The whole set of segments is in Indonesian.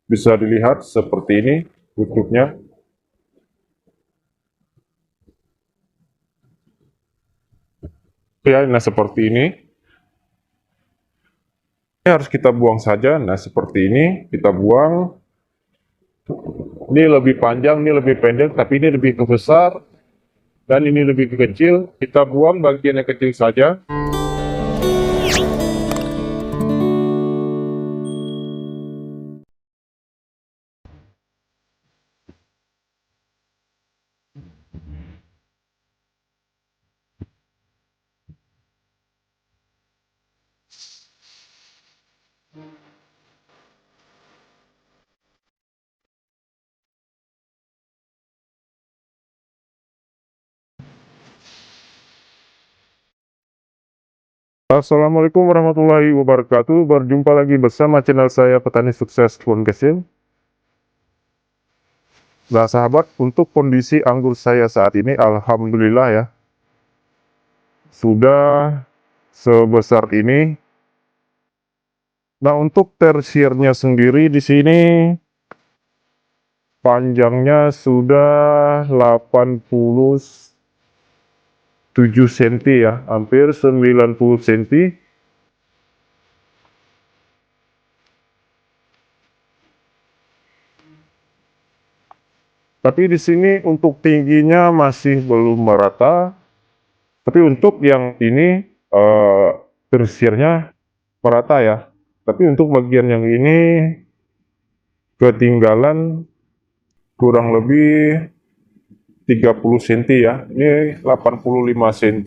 Bisa dilihat seperti ini bentuknya. Ya, nah seperti ini. Ini harus kita buang saja. Nah seperti ini kita buang. Ini lebih panjang, ini lebih pendek, tapi ini lebih besar dan ini lebih kecil. Kita buang bagian yang kecil saja. Assalamualaikum warahmatullahi wabarakatuh. Berjumpa lagi bersama channel saya Petani Sukses Pohon Kecil. Nah sahabat, untuk kondisi anggur saya saat ini alhamdulillah ya, sudah sebesar ini. Nah untuk tersiernya sendiri di sini panjangnya sudah 87 cm ya, hampir 90 cm. Tapi di sini untuk tingginya masih belum merata. Tapi untuk yang ini tersiernya merata ya. Tapi untuk bagian yang ini ketinggalan kurang lebih 30 cm ya. Ini 85 cm.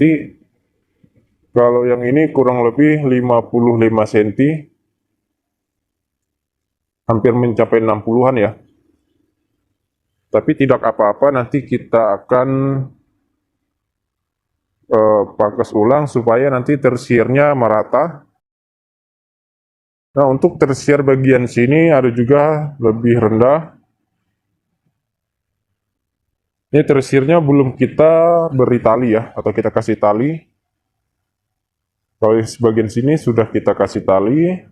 Kalau yang ini kurang lebih 55 cm. Hampir mencapai 60-an ya. Tapi tidak apa-apa, nanti kita akan pangkas ulang supaya nanti tersiernya merata. Nah untuk tersier bagian sini ada juga lebih rendah. Ini tersiernya belum kita beri tali ya, atau kita kasih tali. Kalau di bagian sini sudah kita kasih tali.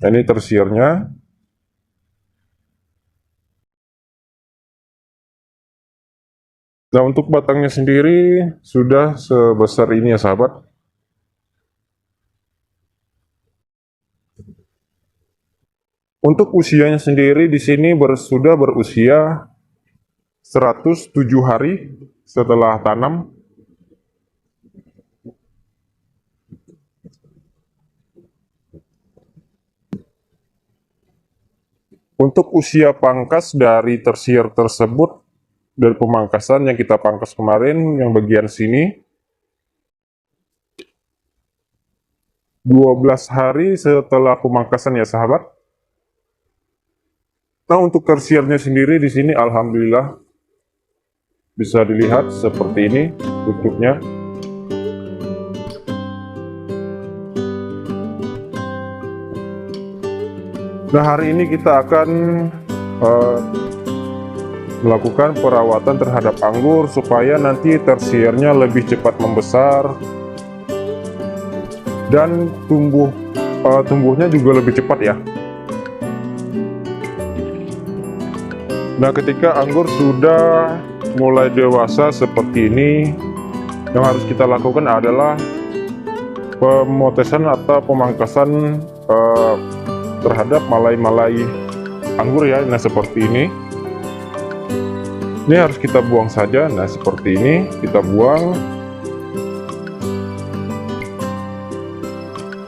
Nah, ini tersiernya. Nah untuk batangnya sendiri sudah sebesar ini ya sahabat. Untuk usianya sendiri di sini sudah berusia 107 hari setelah tanam. Untuk usia pangkas dari tersier tersebut, dari pemangkasan yang kita pangkas kemarin, yang bagian sini, 12 hari setelah pemangkasan ya sahabat. Nah untuk tersiernya sendiri di sini alhamdulillah bisa dilihat seperti ini bentuknya. Nah hari ini kita akan melakukan perawatan terhadap anggur supaya nanti tersiernya lebih cepat membesar dan tumbuhnya juga lebih cepat ya. Nah ketika anggur sudah mulai dewasa seperti ini, yang harus kita lakukan adalah pemotesan atau pemangkasan terhadap malai-malai anggur ya. Nah seperti ini. Ini harus kita buang saja. Nah seperti ini kita buang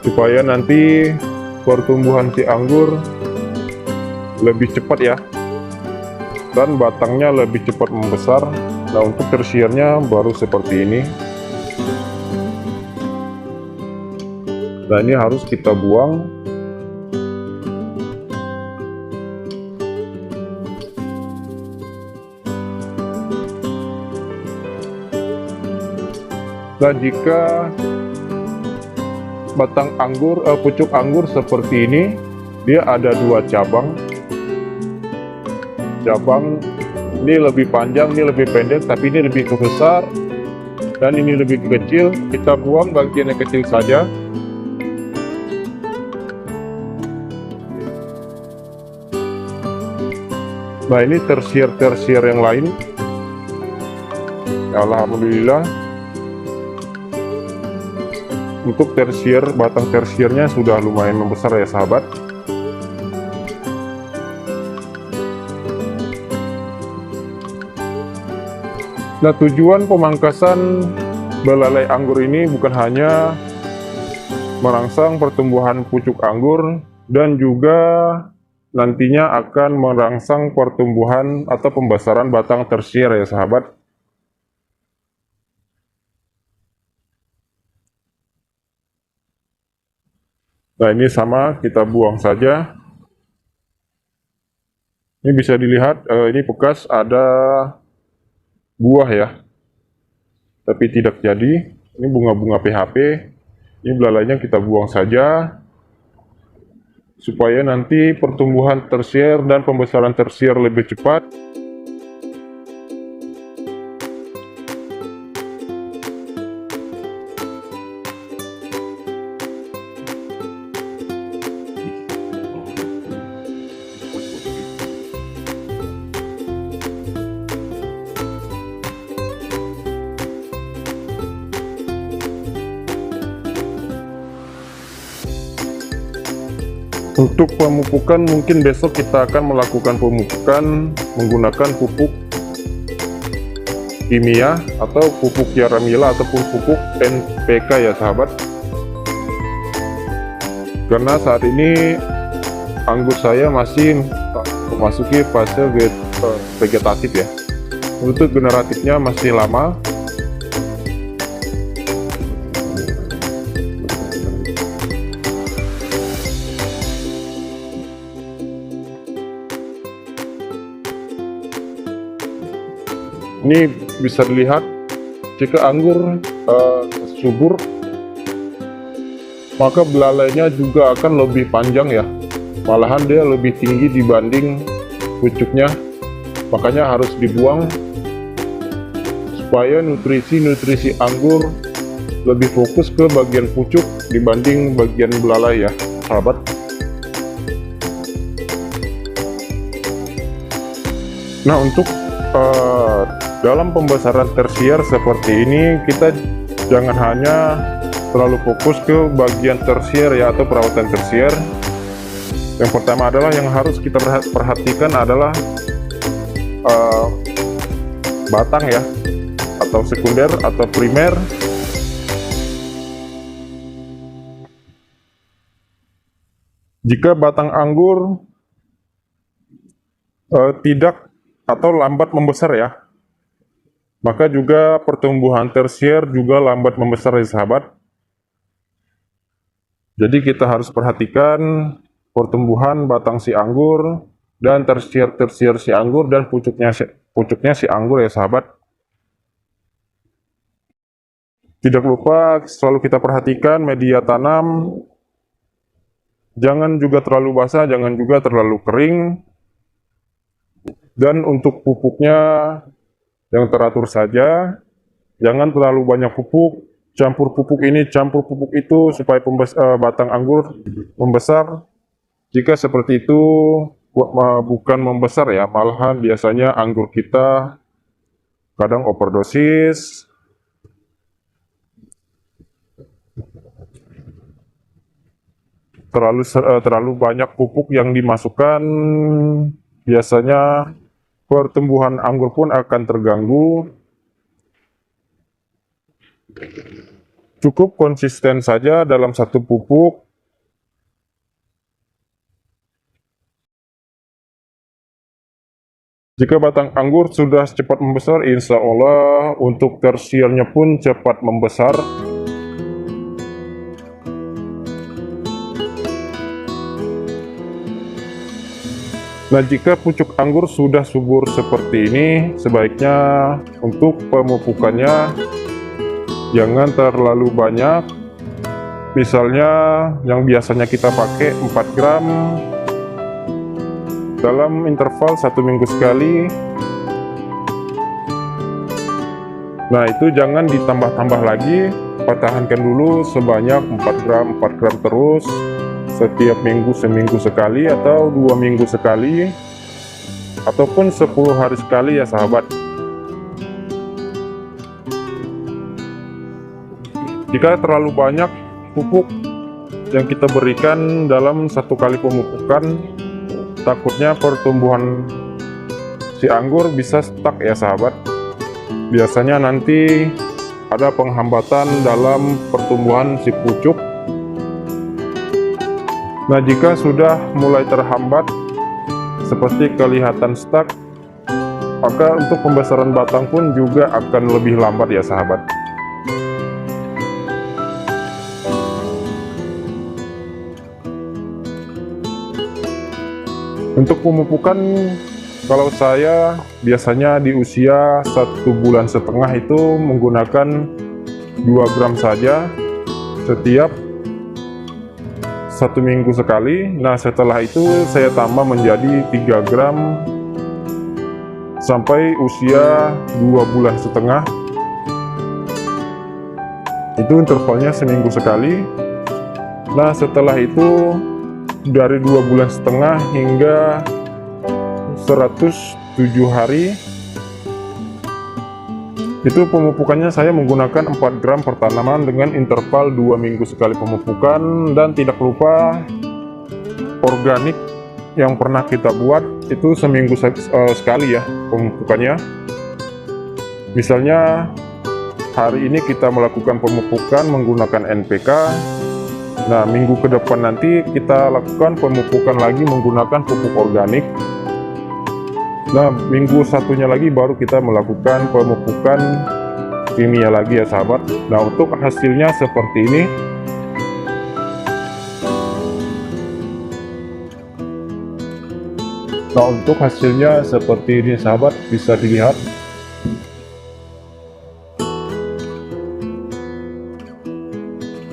supaya nanti pertumbuhan si anggur lebih cepat ya, dan batangnya lebih cepat membesar. Nah untuk tersiernya baru seperti ini. Nah ini harus kita buang. Dan jika batang anggur, pucuk anggur seperti ini, dia ada dua cabang. Cabang ini lebih panjang, ini lebih pendek, tapi ini lebih besar. dan ini lebih kecil, kita buang bagian yang kecil saja. Nah, ini tersier-tersier yang lain. Alhamdulillah, untuk tersier, batang tersiernya sudah lumayan membesar ya sahabat. Nah, tujuan pemangkasan belalai anggur ini bukan hanya merangsang pertumbuhan pucuk anggur, dan juga nantinya akan merangsang pertumbuhan atau pembesaran batang tersier ya sahabat. Nah, ini sama, kita buang saja. Ini bisa dilihat, ini bekas ada buah ya, tapi tidak jadi. Ini bunga-bunga PHP. Ini belalainya kita buang saja, supaya nanti pertumbuhan tersier dan pembesaran tersier lebih cepat. Untuk pemupukan, mungkin besok kita akan melakukan pemupukan menggunakan pupuk kimia atau pupuk Yaramila ataupun pupuk NPK ya sahabat. Karena saat ini anggur saya masih memasuki fase vegetatif ya. Untuk generatifnya masih lama. Ini bisa dilihat, jika anggur subur, maka belalainya juga akan lebih panjang ya. Malahan dia lebih tinggi dibanding pucuknya. Makanya harus dibuang supaya nutrisi-nutrisi anggur lebih fokus ke bagian pucuk dibanding bagian belalai ya, sahabat. Nah, untuk dalam pembesaran tersier seperti ini, kita jangan hanya terlalu fokus ke bagian tersier ya, atau perawatan tersier. Yang pertama adalah yang harus kita perhatikan adalah batang ya, atau sekunder atau primer. Jika batang anggur tidak atau lambat membesar ya, maka juga pertumbuhan tersier juga lambat membesar ya sahabat. Jadi kita harus perhatikan pertumbuhan batang si anggur dan tersier si anggur dan pucuknya si anggur ya sahabat. Tidak lupa selalu kita perhatikan media tanam, jangan juga terlalu basah, jangan juga terlalu kering. Dan untuk pupuknya yang teratur saja, jangan terlalu banyak pupuk, campur pupuk ini, campur pupuk itu, supaya batang anggur membesar. Jika seperti itu bukan membesar ya, malahan biasanya anggur kita kadang overdosis, terlalu banyak pupuk yang dimasukkan, biasanya pertumbuhan anggur pun akan terganggu. Cukup konsisten saja dalam satu pupuk. Jika batang anggur sudah cepat membesar, insya Allah untuk tersiernya pun cepat membesar. Nah, jika pucuk anggur sudah subur seperti ini, sebaiknya untuk pemupukannya jangan terlalu banyak. Misalnya yang biasanya kita pakai 4 gram dalam interval 1 minggu sekali. Nah, itu jangan ditambah-tambah lagi, pertahankan dulu sebanyak 4 gram terus setiap minggu, seminggu sekali atau 2 minggu sekali ataupun 10 hari sekali ya sahabat. Jika terlalu banyak pupuk yang kita berikan dalam satu kali pemupukan, takutnya pertumbuhan si anggur bisa stuck ya sahabat. Biasanya nanti ada penghambatan dalam pertumbuhan si pucuk. Nah, jika sudah mulai terhambat seperti kelihatan stuck, maka untuk pembesaran batang pun juga akan lebih lambat ya sahabat. Untuk pemupukan, kalau saya biasanya di usia 1,5 bulan itu menggunakan 2 gram saja setiap 1 minggu sekali. Nah, setelah itu saya tambah menjadi 3 gram sampai usia 2,5 bulan. Itu intervalnya seminggu sekali. Nah, setelah itu dari 2,5 bulan hingga 107 hari itu pemupukannya saya menggunakan 4 gram per tanaman dengan interval 2 minggu sekali pemupukan. Dan tidak lupa organik yang pernah kita buat itu seminggu sekali ya pemupukannya. Misalnya hari ini kita melakukan pemupukan menggunakan NPK. Nah, minggu ke depan nanti kita lakukan pemupukan lagi menggunakan pupuk organik. Nah, minggu satunya lagi baru kita melakukan pemupukan kimia lagi ya sahabat. Nah, untuk hasilnya seperti ini. Nah, untuk hasilnya seperti ini sahabat, bisa dilihat.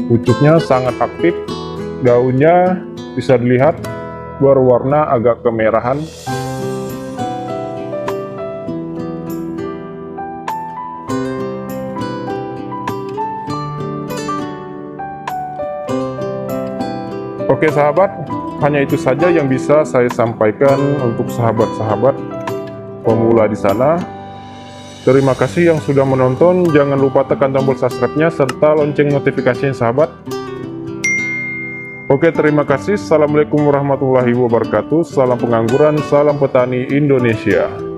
Pucuknya sangat aktif, daunnya bisa dilihat berwarna agak kemerahan. Oke sahabat, hanya itu saja yang bisa saya sampaikan untuk sahabat-sahabat pemula di sana. Terima kasih yang sudah menonton. Jangan lupa tekan tombol subscribe-nya serta lonceng notifikasinya sahabat. Oke, terima kasih. Assalamualaikum warahmatullahi wabarakatuh. Salam pengangguran, salam petani Indonesia.